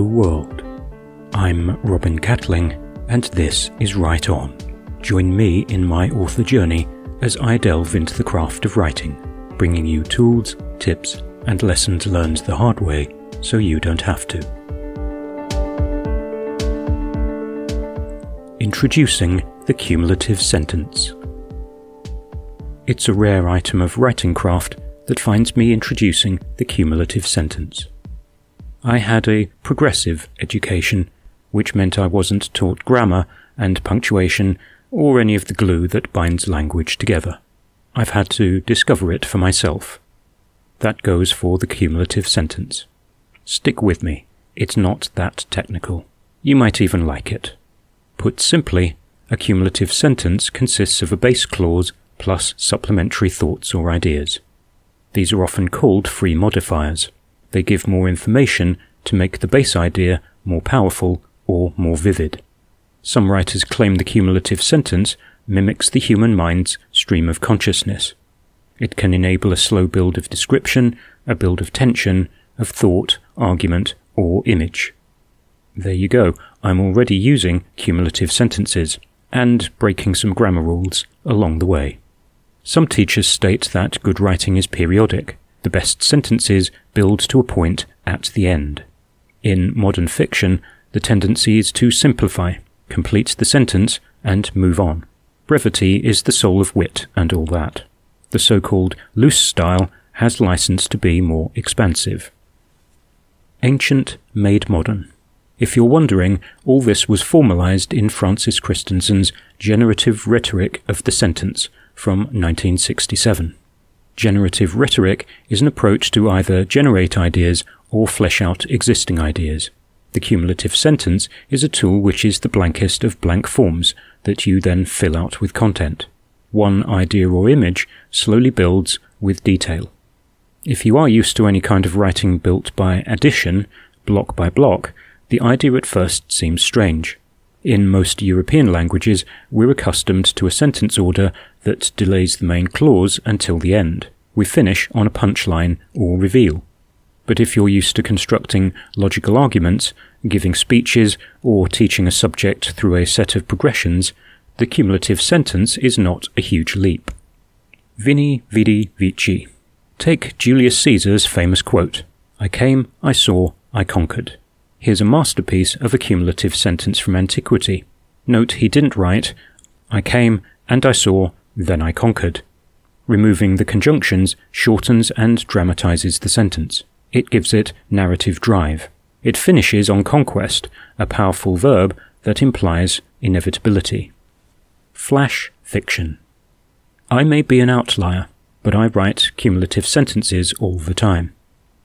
Hello World. I'm Robin Catling, and this is Write On. Join me in my author journey as I delve into the craft of writing, bringing you tools, tips, and lessons learned the hard way so you don't have to. Introducing the cumulative sentence. It's a rare item of writing craft that finds me introducing the cumulative sentence. I had a progressive education, which meant I wasn't taught grammar and punctuation or any of the glue that binds language together. I've had to discover it for myself. That goes for the cumulative sentence. Stick with me, it's not that technical. You might even like it. Put simply, a cumulative sentence consists of a base clause plus supplementary thoughts or ideas. These are often called free modifiers. They give more information to make the base idea more powerful or more vivid. Some writers claim the cumulative sentence mimics the human mind's stream of consciousness. It can enable a slow build of description, a build of tension, of thought, argument, or image. There you go, I'm already using cumulative sentences, and breaking some grammar rules along the way. Some teachers state that good writing is periodic. The best sentences build to a point at the end. In modern fiction, the tendency is to simplify, complete the sentence, and move on. Brevity is the soul of wit and all that. The so-called loose style has license to be more expansive. Ancient made modern. If you're wondering, all this was formalized in Francis Christensen's Generative Rhetoric of the Sentence from 1967. Generative rhetoric is an approach to either generate ideas or flesh out existing ideas. The cumulative sentence is a tool which is the blankest of blank forms that you then fill out with content. One idea or image slowly builds with detail. If you are used to any kind of writing built by addition, block by block, the idea at first seems strange. In most European languages, we're accustomed to a sentence order that delays the main clause until the end. We finish on a punchline or reveal. But if you're used to constructing logical arguments, giving speeches, or teaching a subject through a set of progressions, the cumulative sentence is not a huge leap. Vini, vidi, vici. Take Julius Caesar's famous quote, "I came, I saw, I conquered." Here's a masterpiece of a cumulative sentence from antiquity. Note he didn't write, "I came, and I saw, then I conquered." Removing the conjunctions shortens and dramatizes the sentence. It gives it narrative drive. It finishes on conquest, a powerful verb that implies inevitability. Flash fiction. I may be an outlier, but I write cumulative sentences all the time.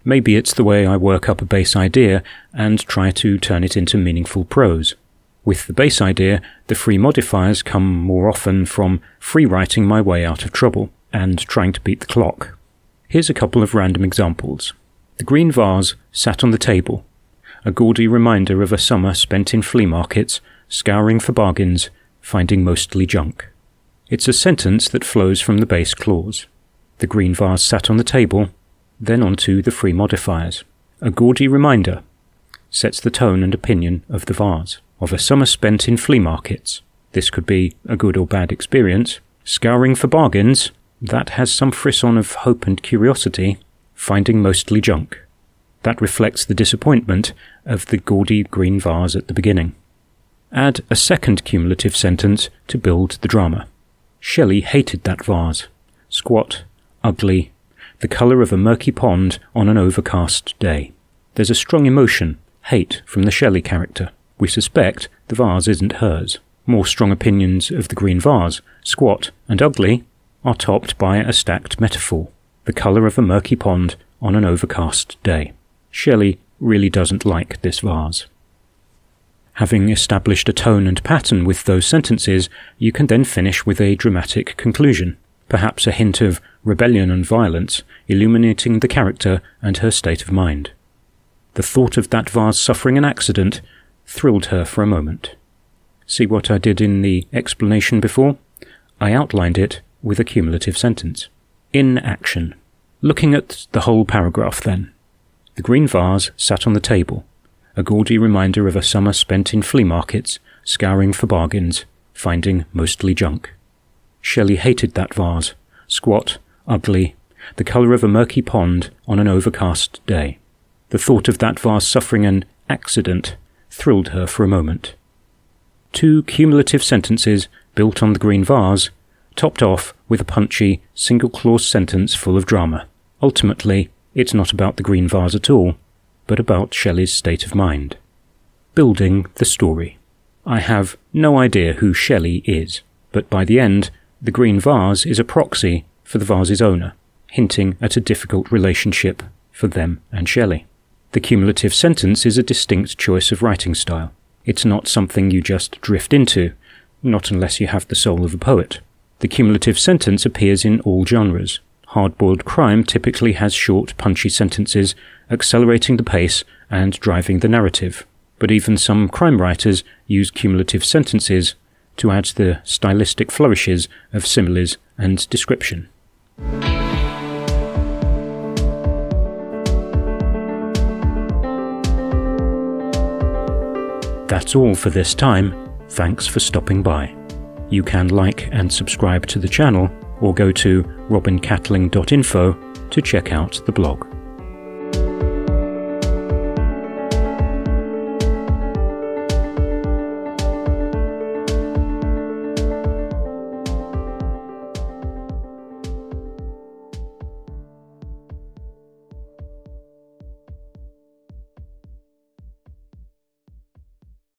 Maybe it's the way I work up a base idea and try to turn it into meaningful prose. With the base idea, the free modifiers come more often from free writing my way out of trouble and trying to beat the clock. Here's a couple of random examples. The green vase sat on the table, a gaudy reminder of a summer spent in flea markets, scouring for bargains, finding mostly junk. It's a sentence that flows from the base clause. The green vase sat on the table, then on to the free modifiers. A gaudy reminder sets the tone and opinion of the vase, of a summer spent in flea markets. This could be a good or bad experience. Scouring for bargains, that has some frisson of hope and curiosity. Finding mostly junk. That reflects the disappointment of the gaudy green vase at the beginning. Add a second cumulative sentence to build the drama. Shelley hated that vase. Squat, ugly, the colour of a murky pond on an overcast day. There's a strong emotion, hate, from the Shelley character. We suspect the vase isn't hers. More strong opinions of the green vase, squat and ugly, are topped by a stacked metaphor. The colour of a murky pond on an overcast day. Shelley really doesn't like this vase. Having established a tone and pattern with those sentences, you can then finish with a dramatic conclusion, perhaps a hint of rebellion and violence, illuminating the character and her state of mind. The thought of that vase suffering an accident thrilled her for a moment. See what I did in the explanation before? I outlined it with a cumulative sentence. In action. Looking at the whole paragraph then. The green vase sat on the table. a gaudy reminder of a summer spent in flea markets, scouring for bargains, finding mostly junk. Shelley hated that vase, squat, ugly, the colour of a murky pond on an overcast day. The thought of that vase suffering an accident thrilled her for a moment. 2 cumulative sentences built on the green vase, topped off with a punchy, single-clause sentence full of drama. Ultimately, it's not about the green vase at all, but about Shelley's state of mind. Building the story. I have no idea who Shelley is, but by the end, the green vase is a proxy for the vase's owner, hinting at a difficult relationship for them and Shelley. The cumulative sentence is a distinct choice of writing style. It's not something you just drift into, not unless you have the soul of a poet. The cumulative sentence appears in all genres. Hard-boiled crime typically has short, punchy sentences, accelerating the pace and driving the narrative. But even some crime writers use cumulative sentences to add the stylistic flourishes of similes and description. That's all for this time. Thanks for stopping by. You can like and subscribe to the channel, or go to robincatling.info to check out the blog.